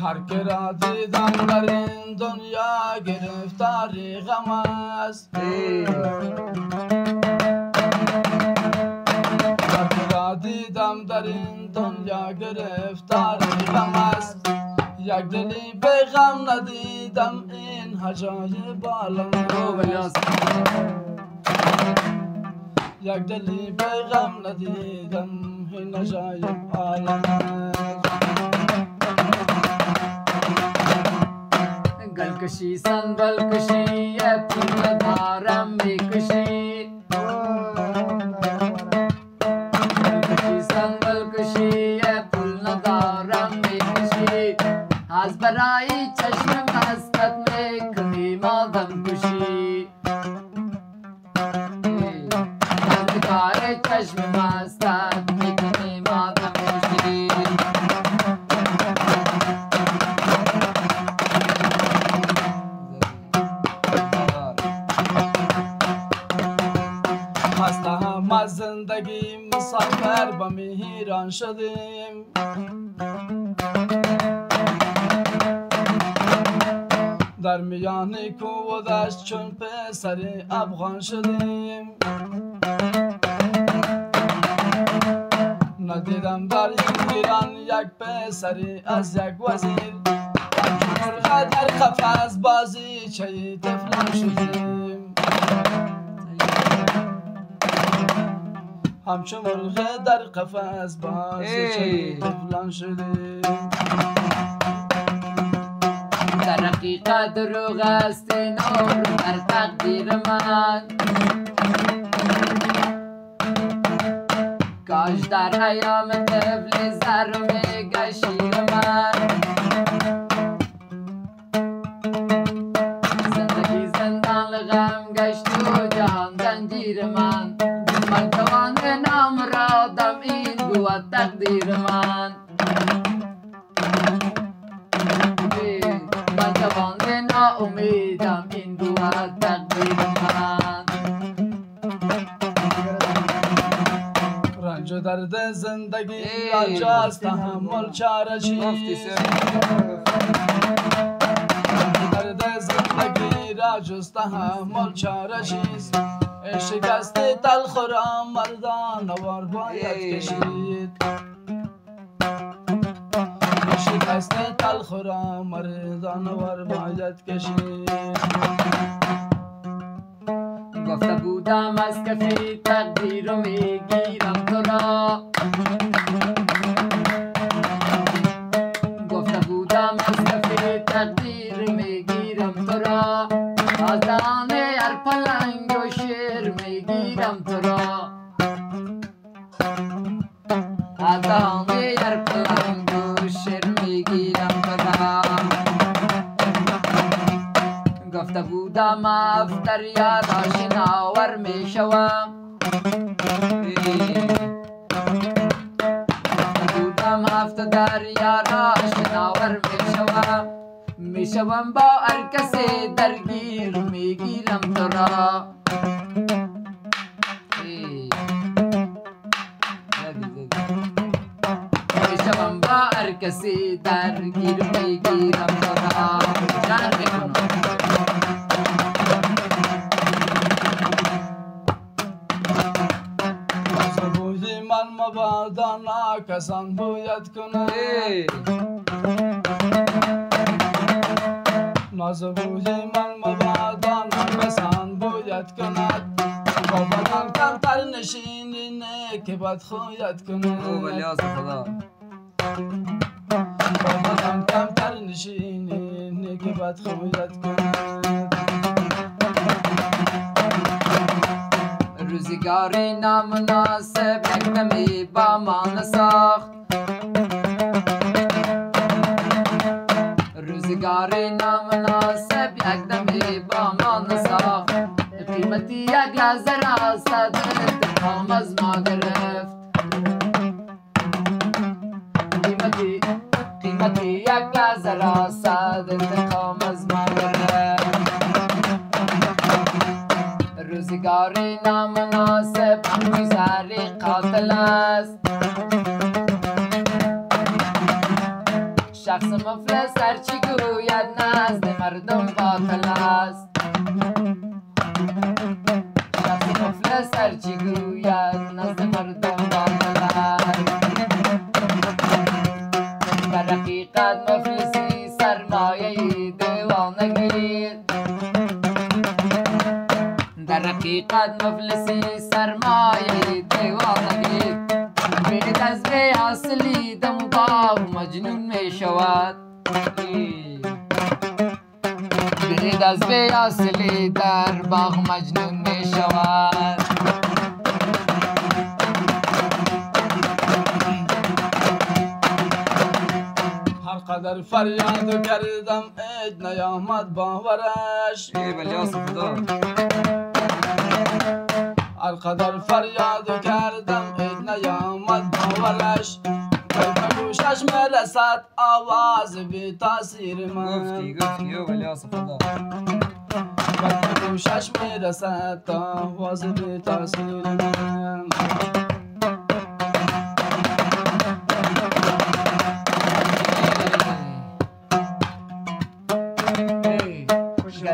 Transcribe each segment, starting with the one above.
هر که را دیدم در این دنیا گرفتاری غم است. هر که را دیدم در این دنیا گرفتاری غم است. یک دلی به غم ندیدم این عجایب عالم است. یک دلی به غم ندیدم این عجایب عالم است. گلکشی سنبل کشی پول دارم میکشی. گلکشی سنبل کشی پول ندارم میکشی. از برای چشم مستت میکنی مادم کشی. از کار چشم مستت میکنی مادم کشی. مستم از زندگی مسافر به میهران شدیم. در میان کوه و دشت چون پسر افغان شدیم. ندیدم در این ایران یک پسری از یک وزیر. مرغ در قفس بازی چه طفلان شدیم. همچو مرغ در قفس بازی چه طفلان شدیم. در حقیقت دروغ است این عمر در تقدیر من. کاش در ایام طفل زر میگه شیر من. زندگی زندان غم گشت و جهان زنجیر من. من توان نام را دم این بود تقدیر من. من جوان ناامیدم این بود تقدیر من. رنج و درد زندگی رنج از تحمل چاره چیست. درد زندگی رنج از تحمل چاره چیست. شکست تلخ را مردان وار باید کشید. شکست تلخ را مردان وار باید کشید. گفته بودم از کفی تقدیر میگیرم تو را. گفته بودم از کفی تقدیر میگیرم تو را. از دهان هر پلنگ و شیر میگیرم تو را. از دهان هر پلنگ و شیر میگیرم تو را. گفته بودم افتر یار آشناور میشوم. گفته بودم افتر یار آشناور میشوم با هر کسی درگیر میگیرم تو را. میشوم با هر کسی درگیر میگیرم تو را. جان بکنم بوی من مبادا ناکسان بوید کنه. ناز بوی من مبادا ناکسان بوید کند. با بدن کمتر نشینی نه که بد خویت کنه. او ولیاز خدا با بدن کمتر نشینی نه که بد خویت کنه. روزگاری نامناسب یک دمی با ما نساخت. روزگاری نامناسب یک دمی با ما نساخت. قیمتی یک لحظه را صد انتقام از ما گرفت. قیمتی یک لحظه را صد انتقام از ما گرفت. روزگاری نامناسب همگذاری قاتل است. شخص مفلس هرچی گوید نزد مردم باطل است. شخص مفلس هرچی گوید نزد مردم باطل است. در حقیقت مفلسی سرمایه دیوانگی، در حقیقت مفلسی سرمایه دیوانگی، برید از وی حاصلی دمباغ مجنون می شود. برید از وی حاصلی در باغ مجنون می شود. هر قدر فریاد کردم عید نیامد باورش. هر قدر فریاد کردم عید نیامد باورش. به گوشش میرسد آواز بی تاثیر من. به گوشش میرسد آواز بی تاثیر من.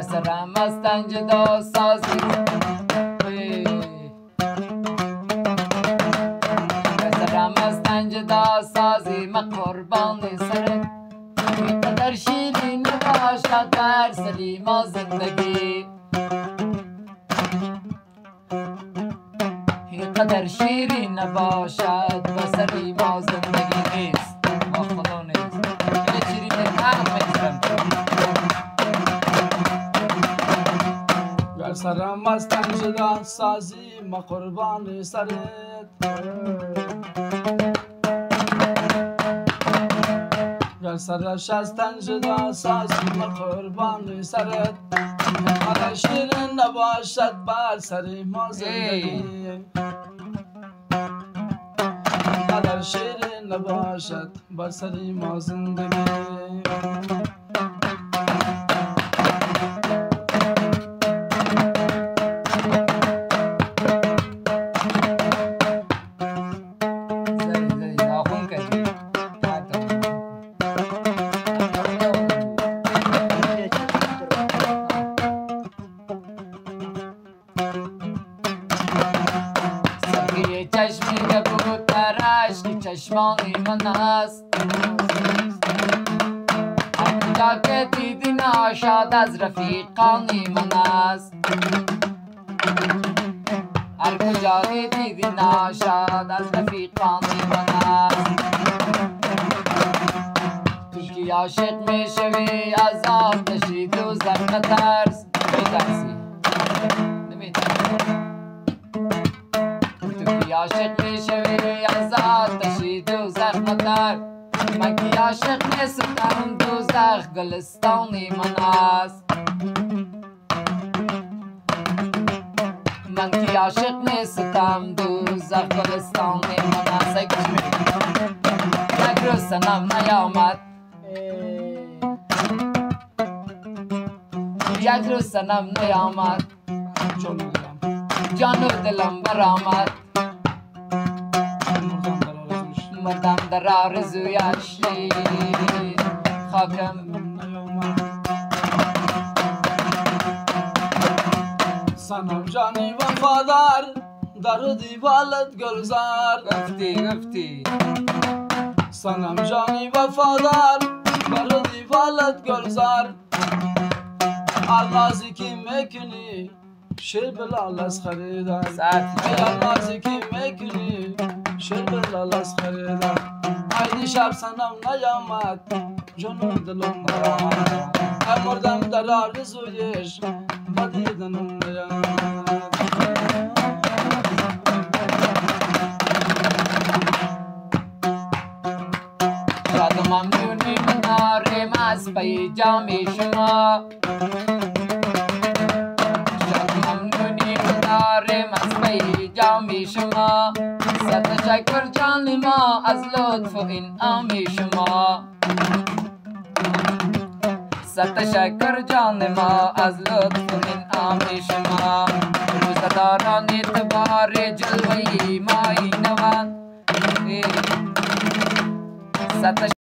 سرم از تنج دا سازی، سرم از تنج دا سازی ما قربان سرت. اینقدر شیرین نباشد بر سری ما زندگی، اینقدر شیرین نباشد بر سری ما زندگی. نیست ما خدا نیست خیلی شیرین میگذرم. گر سرم از تن جدا سازی ما قربان سرت. گر سرش از تن جدا سازی ما قربان سرت. اگر شیرین نباشد بر سری ما زندگی، اگر شیرین نباشد بر سری ما زندگی. چشمی کبوترش که چشمانی من است. هر کجا که دیدی ناشاد از رفیقانی من است. هر کجا که دیدی ناشاد از رفیقانی من است. تو که عاشق می شوی از آتشی دوزخ نترس. میترسی عاشق می شوی از آتشی دوزخ متر. من که عاشق می ستم دوزخ گلستانی من است. من که عاشق می ستم دوزخ گلستانی من است. یک روز سنم نیامد، یک روز سنم نیامد، جان و دلم برآمد. مردم در آرزویش خاکم سنم جانی وفادار در و دیوالت گلزار. گفتی سنم جانی وفادار در و دیوالت گلزار. المازی که میکنی شیر بلال از خریدار. المازی که میکنی شیر بلال از خریدار. عیدی شب سنم نیامد جان و دلم برآمد. مردم در آرزویش بدیدنم نیامد. شاد و ممنونی منارم از پی جام شما. شاد و ممنونی منارم از پی جام شما. صد تشکر جان ما از لطف و انعام شما. صد تشکر جان ما از لطف و انعام شما. روزداران اعتبار جلوه مایی نوان.